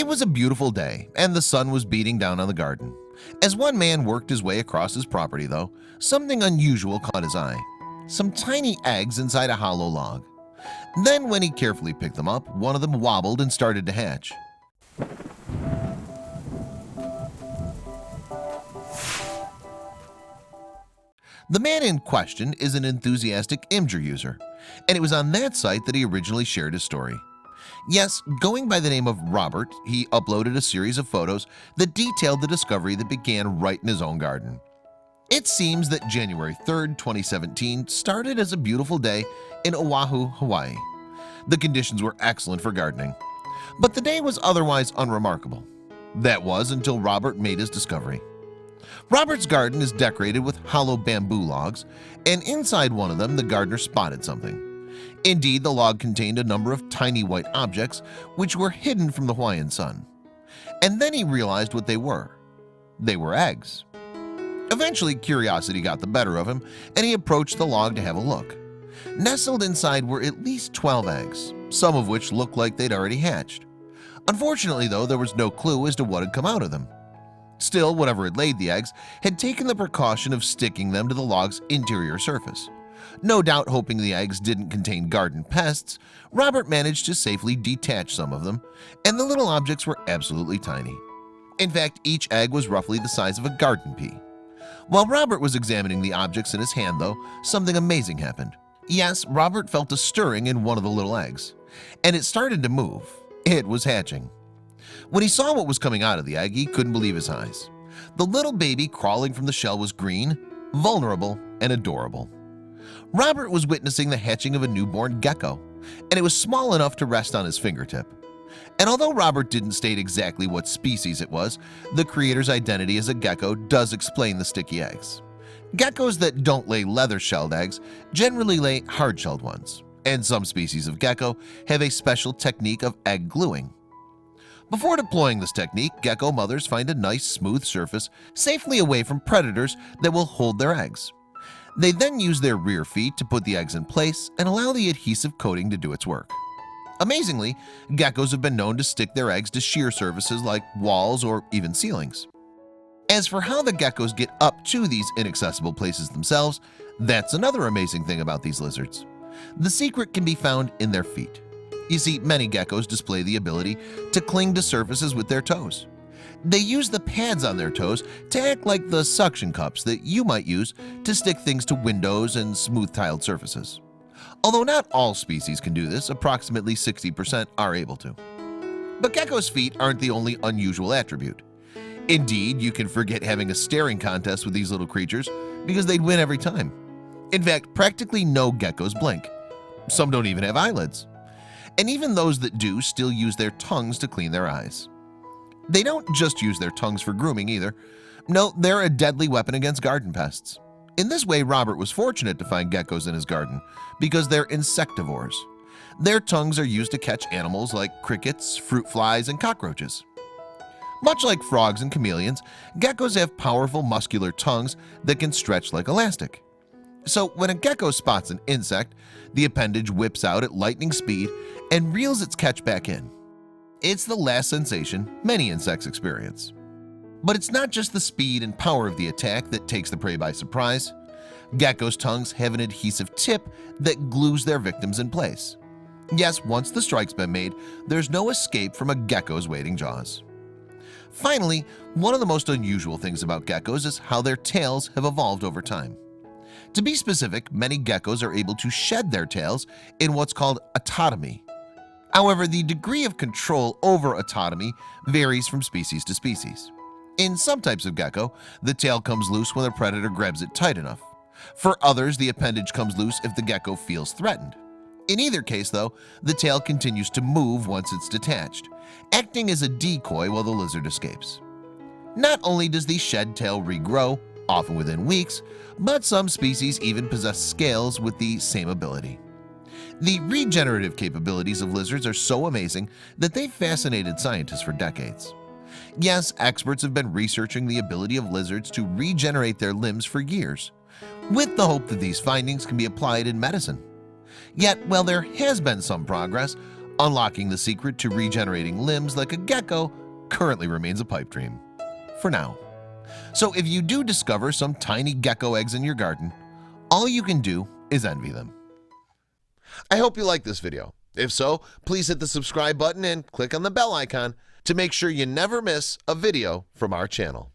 It was a beautiful day, and the sun was beating down on the garden. As one man worked his way across his property, though, something unusual caught his eye. Some tiny eggs inside a hollow log. Then, when he carefully picked them up, one of them wobbled and started to hatch. The man in question is an enthusiastic Imgur user, and it was on that site that he originally shared his story. Yes, going by the name of Robert, he uploaded a series of photos that detailed the discovery that began right in his own garden. It seems that January 3rd, 2017 started as a beautiful day in Oahu, Hawaii. The conditions were excellent for gardening, but the day was otherwise unremarkable. That was until Robert made his discovery. Robert's garden is decorated with hollow bamboo logs, and inside one of them the gardener spotted something. Indeed, the log contained a number of tiny white objects which were hidden from the Hawaiian sun. And then he realized what they were. They were eggs. Eventually, curiosity got the better of him, and he approached the log to have a look. Nestled inside were at least 12 eggs, some of which looked like they'd already hatched. Unfortunately, though, there was no clue as to what had come out of them. Still, whatever had laid the eggs had taken the precaution of sticking them to the log's interior surface. No doubt hoping the eggs didn't contain garden pests, Robert managed to safely detach some of them, and the little objects were absolutely tiny. In fact, each egg was roughly the size of a garden pea. While Robert was examining the objects in his hand, though, something amazing happened. Yes, Robert felt a stirring in one of the little eggs, and it started to move. It was hatching. When he saw what was coming out of the egg, he couldn't believe his eyes. The little baby crawling from the shell was green, vulnerable, and adorable. Robert was witnessing the hatching of a newborn gecko, and it was small enough to rest on his fingertip. And although Robert didn't state exactly what species it was, the creator's identity as a gecko does explain the sticky eggs. Geckos that don't lay leather-shelled eggs generally lay hard-shelled ones, and some species of gecko have a special technique of egg gluing. Before deploying this technique, gecko mothers find a nice smooth surface safely away from predators that will hold their eggs. They then use their rear feet to put the eggs in place and allow the adhesive coating to do its work. Amazingly, geckos have been known to stick their eggs to sheer surfaces like walls or even ceilings. As for how the geckos get up to these inaccessible places themselves, that's another amazing thing about these lizards. The secret can be found in their feet. You see, many geckos display the ability to cling to surfaces with their toes. They use the pads on their toes to act like the suction cups that you might use to stick things to windows and smooth-tiled surfaces. Although not all species can do this, approximately 60% are able to. But geckos' feet aren't the only unusual attribute. Indeed, you can forget having a staring contest with these little creatures because they'd win every time. In fact, practically no geckos blink. Some don't even have eyelids. And even those that do still use their tongues to clean their eyes. They don't just use their tongues for grooming either. No, they're a deadly weapon against garden pests. In this way, Robert was fortunate to find geckos in his garden because they're insectivores. Their tongues are used to catch animals like crickets, fruit flies, and cockroaches. Much like frogs and chameleons, geckos have powerful muscular tongues that can stretch like elastic. So when a gecko spots an insect, the appendage whips out at lightning speed and reels its catch back in. It's the last sensation many insects experience. But it's not just the speed and power of the attack that takes the prey by surprise. Geckos' tongues have an adhesive tip that glues their victims in place. Yes, once the strike's been made, there's no escape from a gecko's waiting jaws. Finally, one of the most unusual things about geckos is how their tails have evolved over time. To be specific, many geckos are able to shed their tails in what's called autotomy. However, the degree of control over autotomy varies from species to species. In some types of gecko, the tail comes loose when the predator grabs it tight enough. For others, the appendage comes loose if the gecko feels threatened. In either case, though, the tail continues to move once it's detached, acting as a decoy while the lizard escapes. Not only does the shed tail regrow, often within weeks, but some species even possess scales with the same ability. The regenerative capabilities of lizards are so amazing that they've fascinated scientists for decades. Yes, experts have been researching the ability of lizards to regenerate their limbs for years, with the hope that these findings can be applied in medicine. Yet, while there has been some progress, Unlocking the secret to regenerating limbs like a gecko currently remains a pipe dream for now. So if you do discover some tiny gecko eggs in your garden, all you can do is envy them. I hope you liked this video. If so, please hit the subscribe button and click on the bell icon to make sure you never miss a video from our channel.